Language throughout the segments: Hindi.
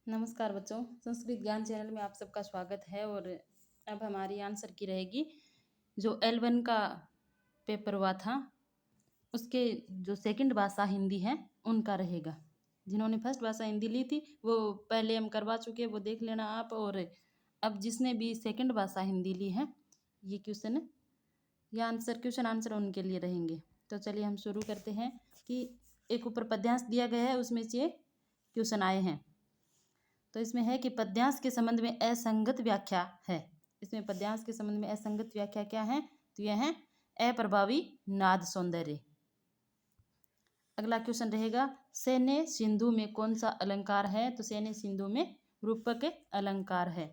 नमस्कार बच्चों, संस्कृत ज्ञान चैनल में आप सबका स्वागत है। और अब हमारी आंसर की रहेगी जो L1 का पेपर हुआ था उसके जो सेकंड भाषा हिंदी है उनका रहेगा। जिन्होंने फर्स्ट भाषा हिंदी ली थी वो पहले हम करवा चुके हैं, वो देख लेना आप। और अब जिसने भी सेकंड भाषा हिंदी ली है ये क्वेश्चन या क्वेश्चन आंसर उनके लिए रहेंगे। तो चलिए हम शुरू करते हैं कि एक ऊपर पद्यांश दिया गया है, उसमें से क्वेश्चन आए हैं। तो इसमें है कि पद्यांश के संबंध में असंगत व्याख्या है। इसमें पद्यांश के संबंध में असंगत व्याख्या क्या है? तो यह है अप्रभावी नाद सौंदर्य। अगला क्वेश्चन रहेगा सैन्य सिंधु में कौन सा अलंकार है? तो सैन्य सिंधु में रूपक अलंकार है।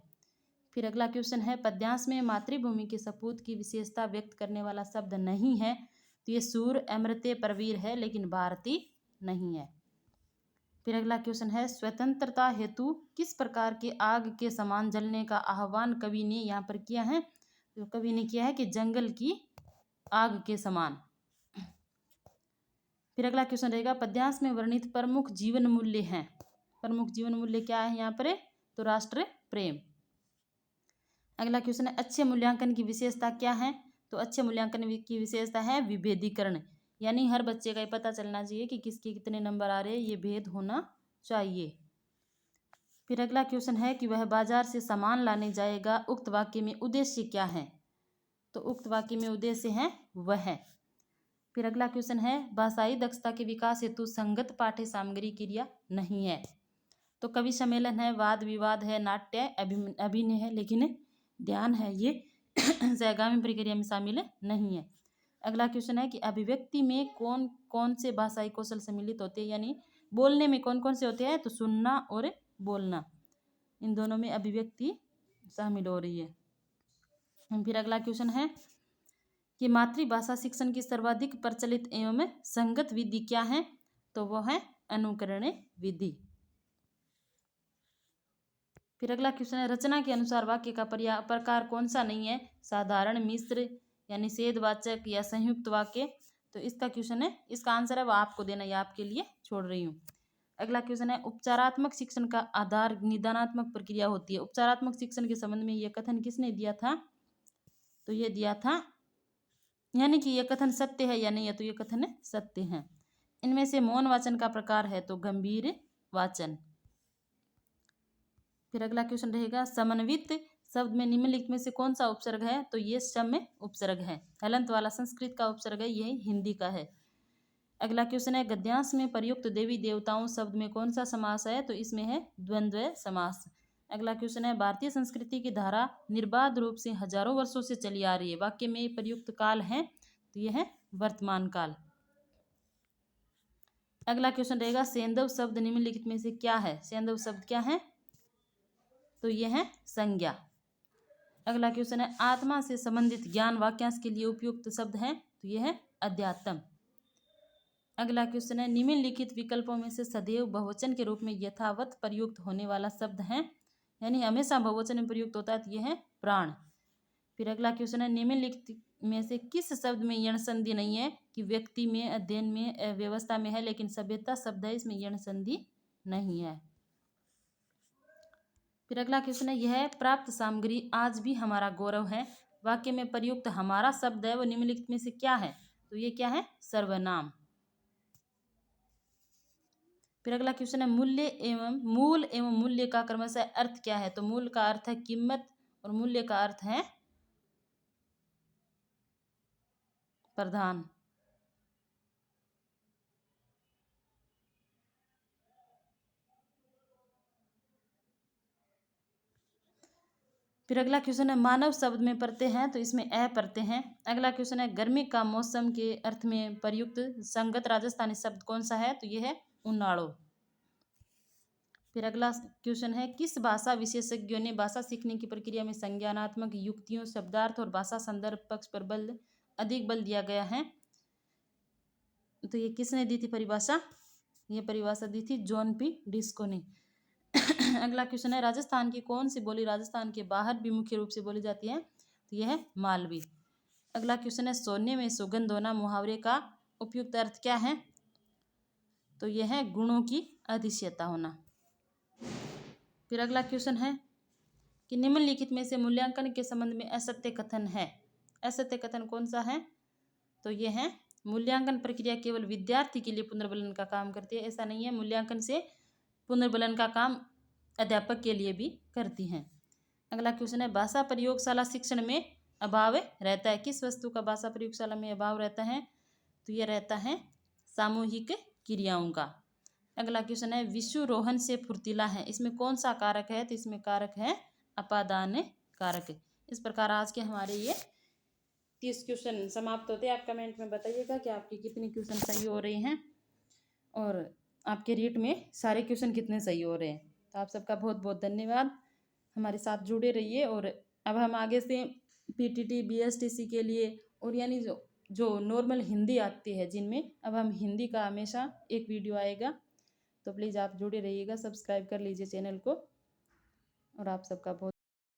फिर अगला क्वेश्चन है पद्यांश में मातृभूमि के सपूत की विशेषता व्यक्त करने वाला शब्द नहीं है। तो ये सूर अमृते परवीर है, लेकिन भारती नहीं है। फिर अगला क्वेश्चन है स्वतंत्रता हेतु किस प्रकार के आग के समान जलने का आह्वान कवि ने यहाँ पर किया है? तो कवि ने किया है कि जंगल की आग के समान। फिर अगला क्वेश्चन रहेगा पद्यांश में वर्णित प्रमुख जीवन मूल्य हैं। प्रमुख जीवन मूल्य क्या है यहाँ पर? तो राष्ट्र प्रेम। अगला क्वेश्चन है अच्छे मूल्यांकन की विशेषता क्या है? तो अच्छे मूल्यांकन की विशेषता है विभेदीकरण, यानी हर बच्चे का ये पता चलना चाहिए कि किसके कितने नंबर आ रहे हैं, ये भेद होना चाहिए। फिर अगला क्वेश्चन है कि वह बाजार से सामान लाने जाएगा, उक्त वाक्य में उद्देश्य क्या है? तो उक्त वाक्य में उद्देश्य है वह। फिर अगला क्वेश्चन है भाषाई दक्षता के विकास हेतु संगत पाठ्य सामग्री क्रिया नहीं है। तो कवि सम्मेलन है, वाद विवाद है, नाट्य अभिनय है, लेकिन ध्यान है ये सहगामी प्रक्रिया में शामिल नहीं है। अगला क्वेश्चन है कि अभिव्यक्ति में कौन कौन से भाषाई कौशल सम्मिलित होते हैं, यानी बोलने में कौन कौन से होते हैं? तो सुनना और बोलना, इन दोनों में अभिव्यक्ति शामिल हो रही है। फिर अगला क्वेश्चन है कि मातृभाषा शिक्षण की सर्वाधिक प्रचलित एवं संगत विधि क्या है? तो वह है अनुकरण विधि। फिर अगला क्वेश्चन है रचना के अनुसार वाक्य का प्रकार कौन सा नहीं है? साधारण, मिश्र, यानी सेधवाचक या संयुक्त वाक्य। तो इसका क्वेश्चन है, इसका आंसर है वो आपको देना, ये आपके लिए छोड़ रही हूँ। अगला क्वेश्चन है उपचारात्मक शिक्षण का आधार निदानात्मक प्रक्रिया होती है। उपचारात्मक शिक्षण के संबंध में यह कथन किसने दिया था? तो ये दिया था, यानी कि यह कथन सत्य है या नहीं है? तो यह कथन सत्य है। इनमें से मौन वाचन का प्रकार है तो गंभीर वाचन। फिर अगला क्वेश्चन रहेगा समन्वित शब्द में निम्नलिखित में से कौन सा उपसर्ग है? तो ये सम उपसर्ग है। हलंत वाला संस्कृत का उपसर्ग है, ये हिंदी का है। अगला क्वेश्चन है गद्यांश में प्रयुक्त देवी देवताओं शब्द में कौन सा समास है? तो इसमें है द्वंद्व समास। अगला क्वेश्चन है भारतीय संस्कृति की धारा निर्बाध रूप से हजारों वर्षों से चली आ रही है, वाक्य में प्रयुक्त काल है तो यह है वर्तमान काल। अगला क्वेश्चन रहेगा सेंधव शब्द निम्नलिखित में से क्या है? सेंधव शब्द क्या है? तो यह है संज्ञा। अगला क्वेश्चन है आत्मा से संबंधित ज्ञान वाक्यांश के लिए उपयुक्त शब्द है तो यह है अध्यात्म। अगला क्वेश्चन है निम्नलिखित विकल्पों में से सदैव बहुवचन के रूप में यथावत प्रयुक्त होने वाला शब्द है, यानी हमेशा बहुवचन में प्रयुक्त होता है तो यह है प्राण। फिर अगला क्वेश्चन है निम्नलिखित में से किस शब्द में यण संधि नहीं है? कि व्यक्ति में, अध्ययन में, व्यवस्था में है, लेकिन सभ्यता शब्द है इसमें यण संधि नहीं है। फिर अगला क्वेश्चन है यह प्राप्त सामग्री आज भी हमारा गौरव है, वाक्य में प्रयुक्त हमारा शब्द है वो निम्नलिखित में से क्या है? तो ये क्या है? सर्वनाम। फिर अगला क्वेश्चन है मूल एवं मूल्य का क्रमशः अर्थ क्या है? तो मूल का अर्थ है कीमत और मूल्य का अर्थ है प्रधान। फिर अगला क्वेश्चन है मानव शब्द में प्रत्यय हैं तो इसमें अ प्रत्यय हैं। अगला क्वेश्चन है गर्मी का मौसम के अर्थ में प्रयुक्त संगत राजस्थानी शब्द कौन सा है? तो यह है उनाड़ो। फिर अगला क्वेश्चन है किस भाषा विशेषज्ञों ने भाषा सीखने की प्रक्रिया में संज्ञानात्मक युक्तियों, शब्दार्थ और भाषा संदर्भ पक्ष पर अधिक बल दिया गया है? तो ये किसने दी थी परिभाषा? ये परिभाषा दी थी जॉन पी डिस्को ने। अगला क्वेश्चन है राजस्थान की कौन सी बोली राजस्थान के बाहर भी मुख्य रूप से बोली जाती है? तो यह है मालवी। अगला क्वेश्चन है सोने में सुगंध होना मुहावरे का उपयुक्त अर्थ क्या है? तो यह है गुणों की अधिष्यता होना। फिर अगला क्वेश्चन है कि निम्नलिखित में से मूल्यांकन के संबंध में असत्य कथन है। असत्य कथन कौन सा है? तो ये है मूल्यांकन प्रक्रिया केवल विद्यार्थी के लिए पुनर्बलन का काम करती है। ऐसा नहीं है, मूल्यांकन से पुनर्बलन का काम अध्यापक के लिए भी करती हैं। अगला क्वेश्चन है भाषा प्रयोगशाला शिक्षण में अभाव रहता है। किस वस्तु का भाषा प्रयोगशाला में अभाव रहता है? तो यह रहता है सामूहिक क्रियाओं का। अगला क्वेश्चन है विश्वरोहन से फुर्तीला है, इसमें कौन सा कारक है? तो इसमें कारक है अपादान कारक। इस प्रकार आज के हमारे ये 30 क्वेश्चन समाप्त होते हैं। आप कमेंट में बताइएगा कि आपके कितने क्वेश्चन सही हो रहे हैं और आपके रीट में सारे क्वेश्चन कितने सही हो रहे हैं। तो आप सबका बहुत बहुत धन्यवाद, हमारे साथ जुड़े रहिए। और अब हम आगे से पीटीटी बीएसटीसी के लिए और यानी जो नॉर्मल हिंदी आती है जिनमें, अब हम हिंदी का हमेशा एक वीडियो आएगा। तो प्लीज़ आप जुड़े रहिएगा, सब्सक्राइब कर लीजिए चैनल को। और आप सबका बहुत